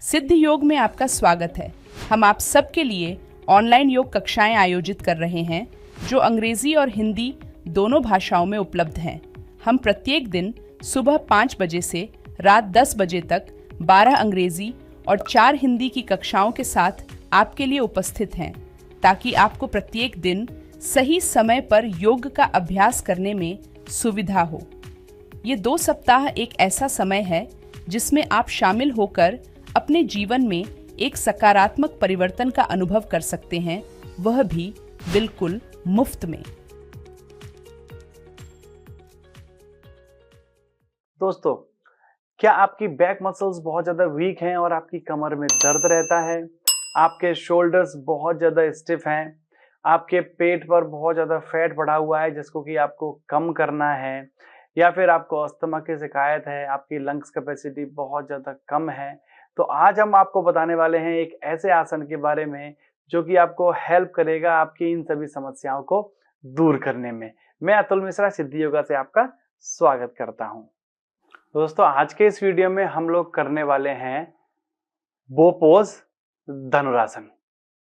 सिद्ध योग में आपका स्वागत है। हम आप सबके लिए ऑनलाइन योग कक्षाएं आयोजित कर रहे हैं जो अंग्रेजी और हिंदी दोनों भाषाओं में उपलब्ध हैं। हम प्रत्येक दिन सुबह 5 बजे से रात 10 बजे तक 12 अंग्रेजी और 4 हिंदी की कक्षाओं के साथ आपके लिए उपस्थित हैं, ताकि आपको प्रत्येक दिन सही समय पर योग का अभ्यास करने में सुविधा हो। ये 2 सप्ताह एक ऐसा समय है जिसमें आप शामिल होकर अपने जीवन में एक सकारात्मक परिवर्तन का अनुभव कर सकते हैं, वह भी बिल्कुल मुफ्त में। दोस्तों, क्या आपकी बैक मसल्स बहुत ज़्यादा वीक हैं और आपकी कमर में दर्द रहता है? आपके शोल्डर्स बहुत ज़्यादा स्टिफ हैं? आपके पेट पर बहुत ज़्यादा फैट बढ़ा हुआ है जिसको कि आपको कम करना है? या फिर आपको अस्थमा की शिकायत है, आपकी लंग्स कैपेसिटी बहुत ज़्यादा कम है? तो आज हम आपको बताने वाले हैं एक ऐसे आसन के बारे में जो कि आपको हेल्प करेगा आपकी इन सभी समस्याओं को दूर करने में। मैं अतुल मिश्रा सिद्ध योगा से आपका स्वागत करता हूं। दोस्तों, आज के इस वीडियो में हम लोग करने वाले हैं बो पोज धनुरासन।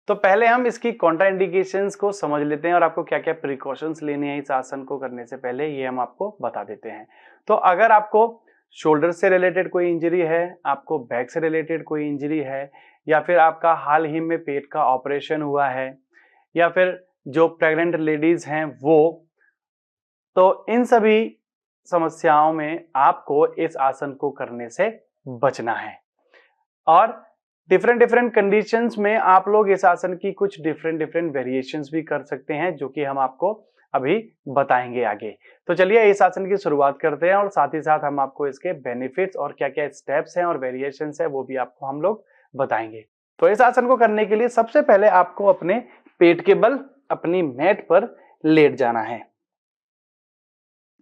तो पहले हम इसकी कॉन्ट्राइंडिकेशंस को समझ लेते हैं और आपको क्या क्या प्रिकॉशंस लेने हैं इस आसन को करने से पहले, ये हम आपको बता देते हैं। तो अगर आपको शोल्डर से रिलेटेड कोई इंजरी है, आपको बैक से रिलेटेड कोई इंजरी है, या फिर आपका हाल ही में पेट का ऑपरेशन हुआ है, या फिर जो प्रेग्नेंट लेडीज हैं वो, तो इन सभी समस्याओं में आपको इस आसन को करने से बचना है। और डिफरेंट कंडीशंस में आप लोग इस आसन की कुछ डिफरेंट वेरिएशंस भी कर सकते हैं, जो कि हम आपको अभी बताएंगे आगे। तो चलिए इस आसन की शुरुआत करते हैं और साथ ही साथ हम आपको इसके बेनिफिट्स और क्या क्या स्टेप्स हैं और वेरिएशंस है वो भी आपको हम लोग बताएंगे। तो इस आसन को करने के लिए सबसे पहले आपको अपने पेट के बल अपनी मैट पर लेट जाना है।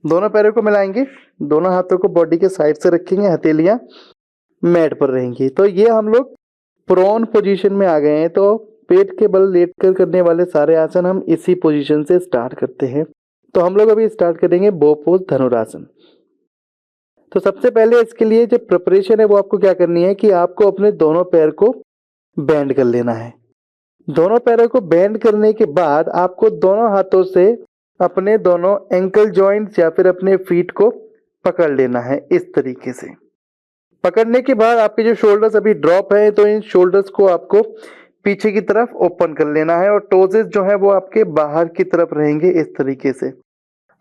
दोनों पैरों को मिलाएंगे, दोनों हाथों को बॉडी के साइड से रखेंगे, हथेलियां मैट पर रहेंगी। तो ये हम लोग प्रोन पोजीशन में आ गए हैं। तो पेट के बल लेटकर करने वाले सारे आसन हम इसी पोजीशन से स्टार्ट करते हैं। तो हम लोग अभी स्टार्ट करेंगे बो पोज धनुरासन। तो सबसे पहले इसके लिए जो प्रिपरेशन है वो आपको क्या करनी है कि आपको अपने दोनों पैर को बेंड कर लेना है। दोनों पैरों को बेंड करने के बाद आपको दोनों हाथों से अपने दोनों एंकल जॉइंट्स या फिर अपने फीट को पकड़ लेना है। इस तरीके से पकड़ने के बाद आपके जो शोल्डर्स अभी ड्रॉप है, तो इन शोल्डर्स को आपको पीछे की तरफ ओपन कर लेना है और टोजेस जो है वो आपके बाहर की तरफ रहेंगे इस तरीके से।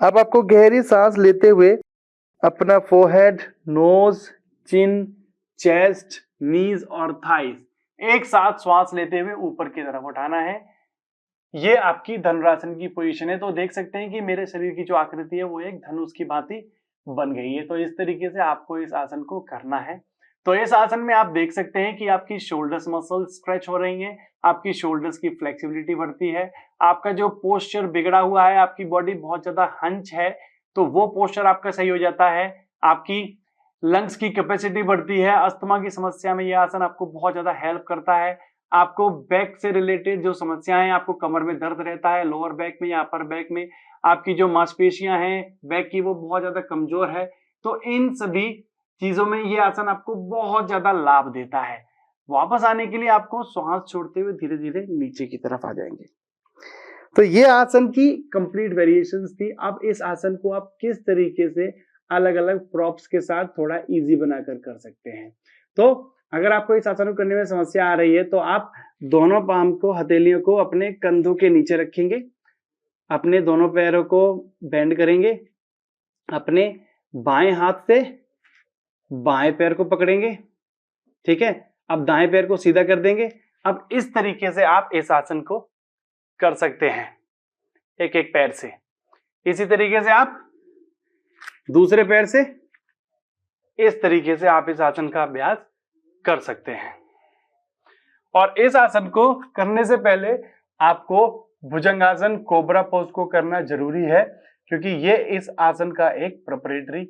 अब आपको गहरी सांस लेते हुए अपना फोरहेड, नोज, चिन, चेस्ट, नीज और थाइस एक साथ श्वास लेते हुए ऊपर की तरफ उठाना है। ये आपकी धनुरासन की पोजीशन है। तो देख सकते हैं कि मेरे शरीर की जो आकृति है वो एक धनुष की भांति बन गई है। तो इस तरीके से आपको इस आसन को करना है। तो इस आसन में आप देख सकते हैं कि आपकी शोल्डर्स मसल स्ट्रेच हो रही हैं, आपकी शोल्डर्स की फ्लेक्सिबिलिटी बढ़ती है, आपका जो पोस्चर बिगड़ा हुआ है, आपकी बॉडी बहुत ज्यादा हंच है तो वो पोस्चर आपका सही हो जाता है, आपकी लंग्स की कैपेसिटी बढ़ती है। अस्थमा की समस्या में यह आसन आपको बहुत ज्यादा हेल्प करता है। आपको बैक से रिलेटेड जो समस्याएं, आपको कमर में दर्द रहता है, लोअर बैक में या अपर बैक में, आपकी जो मांसपेशियां हैं बैक की वो बहुत ज्यादा कमजोर है, तो इन सभी चीजों में ये आसन आपको बहुत ज्यादा लाभ देता है। वापस आने के लिए आपको श्वास छोड़ते हुए धीरे धीरे नीचे की तरफ आ जाएंगे। तो ये आसन की कंप्लीट वेरिएशंस थी। अब इस आसन को आप किस तरीके से अलग अलग प्रॉप्स के साथ थोड़ा इजी बनाकर कर सकते हैं। तो अगर आपको इस आसन को करने में समस्या आ रही है तो आप दोनों पाम को, हथेलियों को अपने कंधों के नीचे रखेंगे, अपने दोनों पैरों को बेंड करेंगे, अपने बाएं हाथ से बाएं पैर को पकड़ेंगे, ठीक है। अब दाएं पैर को सीधा कर देंगे। अब इस तरीके से आप इस आसन को कर सकते हैं एक एक पैर से। इसी तरीके से आप दूसरे पैर से इस तरीके से आप इस आसन का अभ्यास कर सकते हैं। और इस आसन को करने से पहले आपको भुजंगासन, कोबरा पोज को करना जरूरी है, क्योंकि ये इस आसन का एक प्रिपरेटरी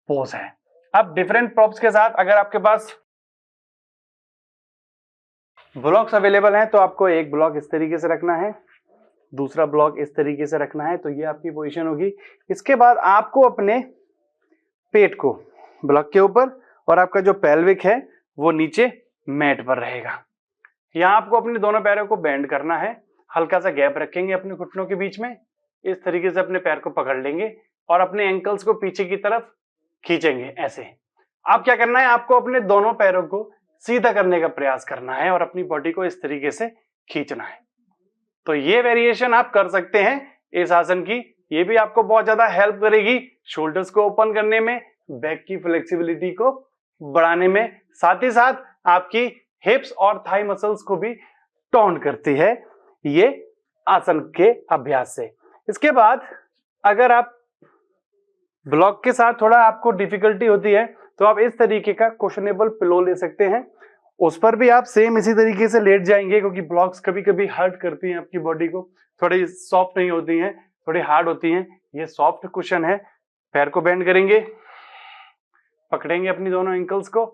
पोज है। अब डिफरेंट प्रॉप्स के साथ अगर आपके पास ब्लॉक्स अवेलेबल हैं तो आपको एक ब्लॉक इस तरीके से रखना है, दूसरा ब्लॉक इस तरीके से रखना है। तो ये आपकी पोजीशन होगी। इसके बाद आपको अपने पेट को ब्लॉक के ऊपर और आपका जो पेल्विक है वो नीचे मैट पर रहेगा। यहाँ आपको अपने दोनों पैरों को बेंड करना है, हल्का सा गैप रखेंगे अपने घुटनों के बीच में, इस तरीके से अपने पैर को पकड़ लेंगे और अपने एंकल्स को पीछे की तरफ खींचेंगे ऐसे। आप क्या करना है, आपको अपने दोनों पैरों को सीधा करने का प्रयास करना है और अपनी बॉडी को इस तरीके से खींचना है। तो ये वेरिएशन आप कर सकते हैं इस आसन की, ये भी आपको बहुत ज्यादा हेल्प करेगी शोल्डर्स को ओपन करने में, बैक की फ्लेक्सिबिलिटी को बढ़ाने में, साथ ही साथ आपकी हिप्स और थाई मसल्स को भी टोन करती है ये आसन के अभ्यास से। इसके बाद अगर आप ब्लॉक के साथ थोड़ा आपको डिफिकल्टी होती है तो आप इस तरीके का कुशनेबल पिलो ले सकते हैं, उस पर भी आप सेम इसी तरीके से लेट जाएंगे, क्योंकि ब्लॉक्स कभी कभी हर्ट करती हैं आपकी बॉडी को, थोड़ी सॉफ्ट नहीं होती हैं, थोड़ी हार्ड होती हैं। ये सॉफ्ट कुशन है। पैर को बेंड करेंगे, पकड़ेंगे अपनी दोनों एंकल्स को,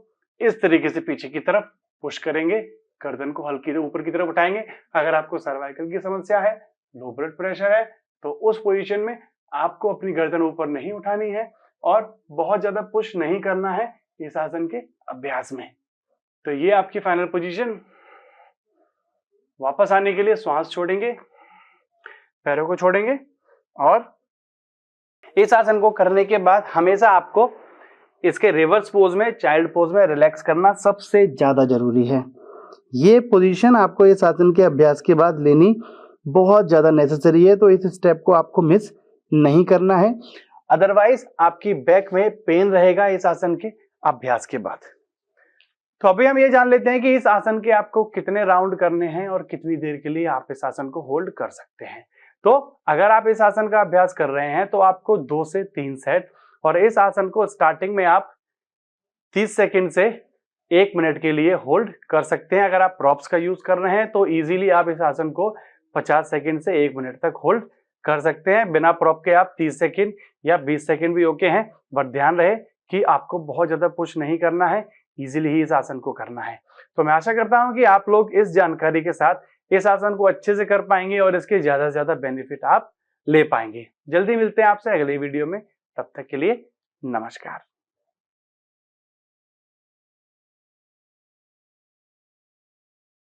इस तरीके से पीछे की तरफ पुश करेंगे, गर्दन को हल्की ऊपर की तरफ उठाएंगे। अगर आपको सर्वाइकल की समस्या है, लो ब्लड प्रेशर है, तो उस पोजीशन में आपको अपनी गर्दन ऊपर नहीं उठानी है और बहुत ज्यादा पुश नहीं करना है इस आसन के अभ्यास में। तो ये आपकी फाइनल पोजीशन। वापस आने के लिए श्वास छोड़ेंगे, पैरों को छोड़ेंगे और इस आसन को करने के बाद हमेशा आपको इसके रिवर्स पोज में, चाइल्ड पोज में रिलैक्स करना सबसे ज्यादा जरूरी है। ये पोजीशन आपको इस आसन के अभ्यास के बाद लेनी बहुत ज्यादा नेसेसरी है, तो इस स्टेप को आपको मिस नहीं करना है, अदरवाइज आपकी बैक में पेन रहेगा इस आसन के अभ्यास के बाद। तो अभी हम ये जान लेते हैं कि इस आसन के आपको कितने राउंड करने हैं और कितनी देर के लिए आप इस आसन को होल्ड कर सकते हैं। तो अगर आप इस आसन का अभ्यास कर रहे हैं तो आपको 2 से 3 सेट, और इस आसन को स्टार्टिंग में आप 30 सेकंड से 1 मिनट के लिए होल्ड कर सकते हैं। अगर आप प्रॉप्स का यूज कर रहे हैं तो इजीली आप इस आसन को 50 सेकंड से 1 मिनट तक होल्ड कर सकते हैं। बिना प्रॉप के आप 30 सेकंड या 20 सेकंड भी ओके हैं, बट ध्यान रहे कि आपको बहुत ज्यादा पुश नहीं करना है, इजीली ही इस आसन को करना है। तो मैं आशा करता हूं कि आप लोग इस जानकारी के साथ इस आसन को अच्छे से कर पाएंगे और इसके ज्यादा से ज्यादा बेनिफिट आप ले पाएंगे। जल्दी मिलते हैं आपसे अगले वीडियो में, तब तक के लिए नमस्कार।